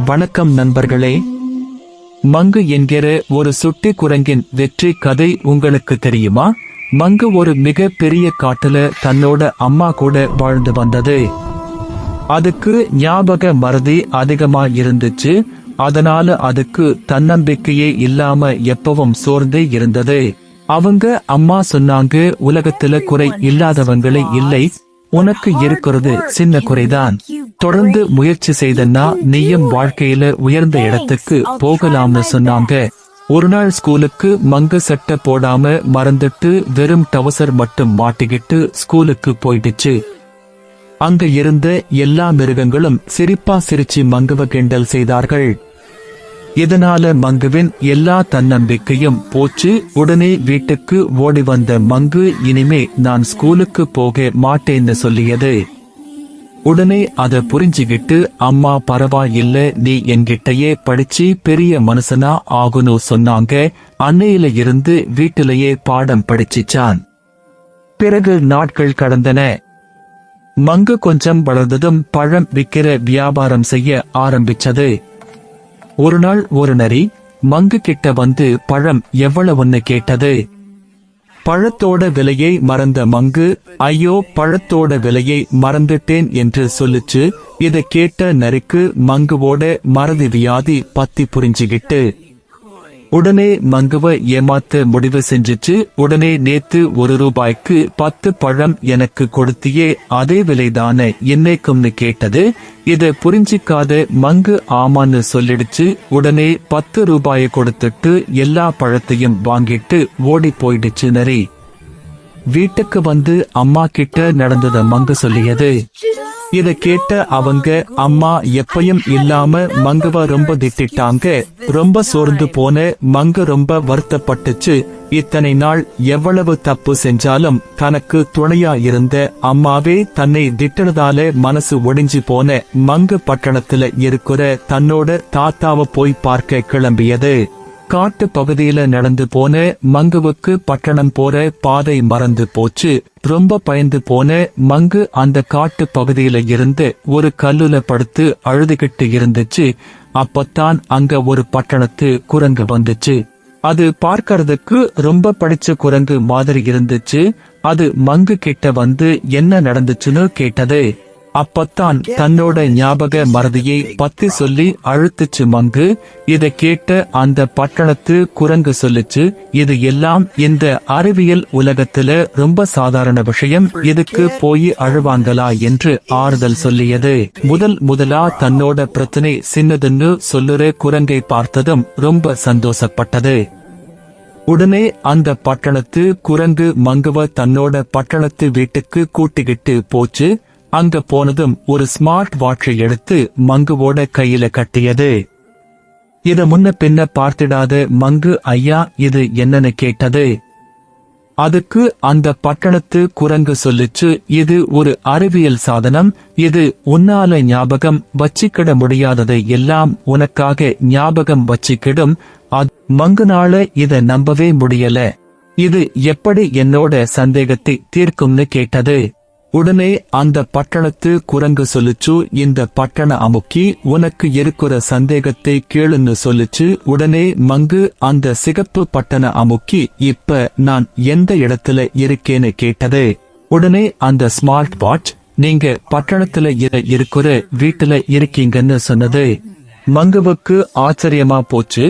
வணக்கம் நண்பர்களே. மங்கு என்கிற ஒரு சுட்டி குரங்கின் வெற்றி கதை உங்களுக்கு தெரியுமா? மங்கு ஒரு மிக பெரிய காட்டுல தன்னோட அம்மா கூட வாழ்ந்து வந்தது. அதுக்கு ஞாபக மறதி அதிகமா இருந்துச்சு. அதனால அதுக்கு தன்னம்பிக்கையே இல்லாம எப்பவும் சோர்ந்தே இருந்தது. அவங்க அம்மா சொன்னாங்க, உலகத்துல குறை இல்லாதவங்களே இல்லை, உனக்கு இருக்கிறது சின்ன குறைதான். தொடர்ந்து முயற்சி செய்தன்னா நீயும் வாழ்க்கையில உயர்ந்த இடத்துக்கு போகலாம்னு சொன்னாங்க. ஒரு நாள் ஸ்கூலுக்கு மங்கு சட்டை போடாம மறந்துட்டு வெறும் டவுசர் மட்டும் மாட்டிக்கிட்டு ஸ்கூலுக்கு போயிடுச்சு. அங்க இருந்த எல்லா மிருகங்களும் சிரிப்பா சிரிச்சு மங்குவ கிண்டல் செய்தார்கள். இதனால மங்குவின் எல்லா தன்னம்பிக்கையும் போச்சு. உடனே வீட்டுக்கு ஓடி வந்த மங்கு இனிமே நான் ஸ்கூலுக்கு போக மாட்டேன்னு சொல்லியது. உடனே அத புரிஞ்சுகிட்டு, அம்மா பரவாயில்ல, நீ என்கிட்டயே படிச்சு பெரிய மனுஷனா ஆகணும் சொன்னாங்க. அன்னையில இருந்து வீட்டிலேயே பாடம் படிச்சிச்சான். பிறகு நாட்கள் கடந்தன. மங்கு கொஞ்சம் வளர்ந்ததும் பழம் விற்கிற வியாபாரம் செய்ய ஆரம்பிச்சது. ஒரு நாள் ஒரு நரி மங்கு கிட்ட வந்து பழம் எவ்வளவுன்னு கேட்டது. பழத்தோட விலையை மறந்த மங்கு, ஐயோ பழத்தோட விலையை மறந்துட்டேன் என்று சொல்லுச்சு. இதை கேட்ட நரிக்கு மங்குவோட மறதி வியாதி பத்தி புரிஞ்சுகிட்டு உடனே மங்குவ ஏமாத்த முடிவு செஞ்சிச்சு. உடனே நேத்து ₹1 10 பழம் எனக்கு கொடுத்தியே, அதே விலைதானே என்னைக்கும்னு கேட்டது. இத புரிஞ்சிக்காத மங்கு ஆமான்னு சொல்லிடுச்சு. உடனே ₹10 கொடுத்துட்டு எல்லா பழத்தையும் வாங்கிட்டு ஓடி போயிடுச்சு நரி. வீட்டுக்கு வந்து அம்மா கிட்ட நடந்தத மங்கு சொல்லியது. இத கேட்ட அவங்க அம்மா எப்பயும் இல்லாம மங்குவ ரொம்ப திட்டாங்க. ரொம்ப சோர்ந்து போன மங்கு ரொம்ப வருத்தப்பட்டுச்சு. இத்தனை நாள் எவ்வளவு தப்பு செஞ்சாலும் தனக்கு துணையா இருந்த அம்மாவே தன்னை திட்டனதால மனசு ஒடிஞ்சு போன மங்கு பட்டணத்துல இருக்கிற தன்னோட தாத்தாவை போய் பார்க்க கிளம்பியது. காட்டு பகுதியில நடந்து போன மங்குவுக்கு பட்டணம் போற பாதை மறந்து போச்சு. ரொம்ப பயந்து போன மங்கு அந்த காட்டு பகுதியில இருந்து ஒரு கல்லுல படுத்து அழுதுகிட்டு இருந்துச்சு. அப்பத்தான் அங்க ஒரு பட்டணத்து குரங்கு வந்துச்சு. அது பார்க்கறதுக்கு ரொம்ப படிச்ச குரங்கு மாதிரி இருந்துச்சு. அது மங்கு கிட்ட வந்து என்ன நடந்துச்சுன்னு கேட்டது. அப்பத்தான் தன்னோட ஞாபக மறதியை பத்தி சொல்லி அழுத்துச்சு மங்கு. இத கேட்ட அந்த பட்டணத்து குரங்கு சொல்லுச்சு, இது எல்லாம் இந்த அறிவியல் உலகத்துல ரொம்ப சாதாரண விஷயம், இதுக்கு போய் அழுவாங்களா என்று ஆறுதல் சொல்லியது. முதலா தன்னோட பிரச்சனை சின்னதுன்னு சொல்லுற குரங்கை பார்த்ததும் ரொம்ப சந்தோஷப்பட்டது. உடனே அந்த பட்டணத்து குரங்கு மங்குவ தன்னோட பட்டணத்து வீட்டுக்கு கூட்டிக்கிட்டு போச்சு. அங்க போனதும் ஒரு ஸ்மார்ட் வாட்சை எடுத்து மங்குவோட கையில கட்டியது. இத முன்ன பின்ன பார்த்திடாத மங்கு, ஐயா இது என்னன்னு கேட்டது. அதுக்கு அந்த பட்டணத்து குரங்கு சொல்லுச்சு, இது ஒரு அறிவியல் சாதனம். இது உன்னால ஞாபகம் வச்சிக்கிட முடியாததை எல்லாம் உனக்காக ஞாபகம் வச்சிக்கிடும். மங்குனால இத நம்பவே முடியல. இது எப்படி என்னோட சந்தேகத்தை தீர்க்கும்னு கேட்டது. உடனே அந்த பட்டணத்து குரங்கு சொல்லுச்சு, இந்த பட்டண அமுக்கி உனக்கு இருக்கிற சந்தேகத்தை கேளுன்னு சொல்லுச்சு. உடனே மங்கு அந்த சிகப்பு பட்டண அமுக்கி, இப்ப நான் எந்த இடத்துல இருக்கேன்னு கேட்டது. உடனே அந்த ஸ்மார்ட் வாட்ச், நீங்க பட்டணத்துல இருக்கிற வீட்டுல இருக்கீங்கன்னு சொன்னது. மங்குவுக்கு ஆச்சரியமா போச்சு.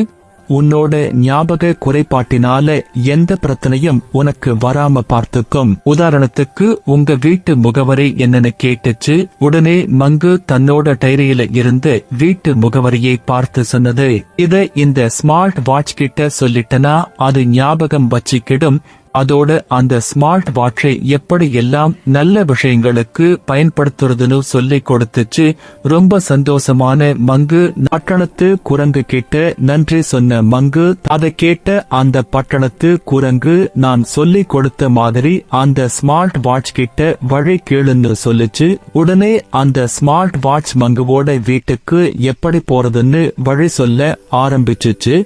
உன்னோட ஞாபக குறைபாட்டினால எந்த பிரச்சனையும் உனக்கு வராம பார்த்துக்கும். உதாரணத்துக்கு உங்க வீட்டு முகவரி என்னன்னு கேட்டுச்சு. உடனே மங்கு தன்னோட டைரியில இருந்து வீட்டு முகவரியை பார்த்து சொன்னது. இத இந்த ஸ்மார்ட் வாட்ச் கிட்ட சொல்லிட்டனா அது ஞாபகம் வச்சிக்கிடும். அதோட அந்த ஸ்மார்ட் வாட்சை எப்படி எல்லாம் நல்ல விஷயங்களுக்கு பயன்படுத்துறதுன்னு சொல்லி கொடுத்துச்சு. ரொம்ப சந்தோஷமான மங்கு பட்டணத்து குரங்கு கிட்ட நன்றி சொன்ன மங்கு, அதை கேட்ட அந்த பட்டணத்து குரங்கு, நான் சொல்லி கொடுத்த மாதிரி அந்த ஸ்மார்ட் வாட்ச் கிட்ட வழி கேளுன்னு சொல்லுச்சு. உடனே அந்த ஸ்மார்ட் வாட்ச் மங்குவோட வீட்டுக்கு எப்படி போறதுன்னு வழி சொல்ல ஆரம்பிச்சுச்சு.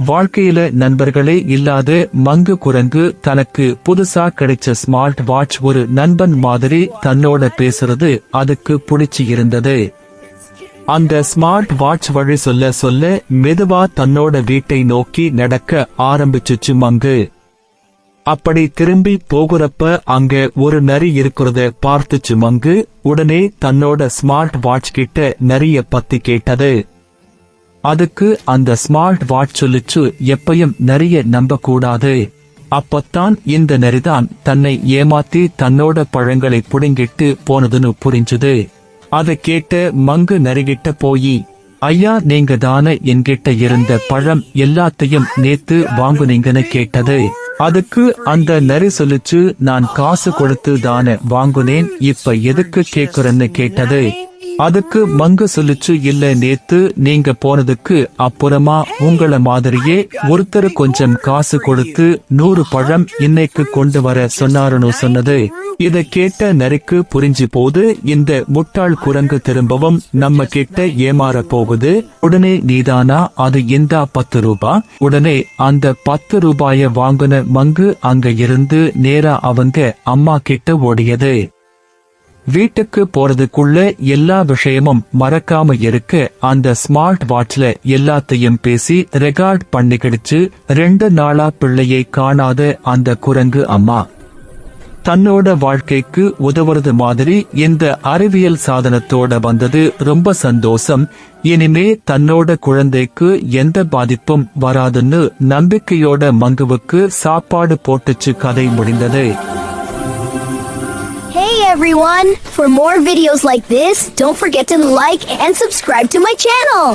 வாழ்க்கையில நண்பர்களே இல்லாத மங்கு குரங்கு தனக்கு புதுசா கிடைச்ச ஸ்மார்ட் வாட்ச் ஒரு நண்பன் மாதிரி தன்னோட பேசுறது அதுக்கு பிடிச்சி இருந்தது. அந்த ஸ்மார்ட் வாட்ச் வழி சொல்ல சொல்ல மெதுவா தன்னோட வீட்டை நோக்கி நடக்க ஆரம்பிச்சுச்சு மங்கு. அப்படி திரும்பி போகிறப்ப அங்க ஒரு நரி இருக்கிறத பார்த்துச்சு மங்கு. உடனே தன்னோட ஸ்மார்ட் வாட்ச் கிட்ட நரிய பத்தி கேட்டது. அதுக்கு அந்த ஸ்மார்ட் வாட்ச் சொல்லிச்சு, எப்பயும் நரிய நம்ப கூடாது. அப்பத்தான் இந்த நரிதான் தன்னை ஏமாத்தி தன்னோட பழங்களை புடுங்கிட்டு போனதுன்னு புரிஞ்சுது. அதை கேட்ட மங்கு நரிகிட்ட போய், ஐயா நீங்க தானே என்கிட்ட இருந்த பழம் எல்லாத்தையும் நேத்து வாங்குனீங்கன்னு கேட்டது. அதுக்கு அந்த நரி சொல்லிச்சு, நான் காசு கொடுத்து தானே வாங்குனேன், இப்ப எதுக்கு கேக்குறன்னு கேட்டது. அதுக்கு மங்கு சொல்லிச்சு, இல்ல நேத்து நீங்க போனதுக்கு அப்புறமா உங்கள மாதிரியே ஒருத்தர் கொஞ்சம் காசு கொடுத்து 100 பழம் இன்னைக்கு கொண்டு வர சொன்னாருன்னு சொன்னது. இத கேட்ட நரிக்கு புரிஞ்சு போது இந்த முட்டாள் குரங்கு திரும்பவும் நம்ம கிட்ட ஏமாற போகுது. உடனே நீதானா, அது இந்த 10 ரூபாய். உடனே அந்த 10 ரூபாய வாங்குன மங்கு அங்க இருந்து நேரா அவங்க அம்மா கிட்ட ஓடியது. வீட்டுக்கு போறதுக்குள்ள எல்லா விஷயமும் மறக்காம இருக்க அந்த ஸ்மார்ட் வாட்ச்ல எல்லாத்தையும் பேசி ரெக்கார்ட் பண்ணிக்கிடுச்சு. 2 நாளா பிள்ளையை காணாத அந்த குரங்கு அம்மா தன்னோட வாழ்க்கைக்கு உதவுறது மாதிரி இந்த அறிவியல் சாதனத்தோட வந்தது ரொம்ப சந்தோஷம். இனிமே தன்னோட குழந்தைக்கு எந்த பாதிப்பும் வராதுன்னு நம்பிக்கையோட மங்குவுக்கு சாப்பாடு போட்டுச்சு. கதை முடிந்தது. Hey everyone! For more videos like this, don't forget to like and subscribe to my channel!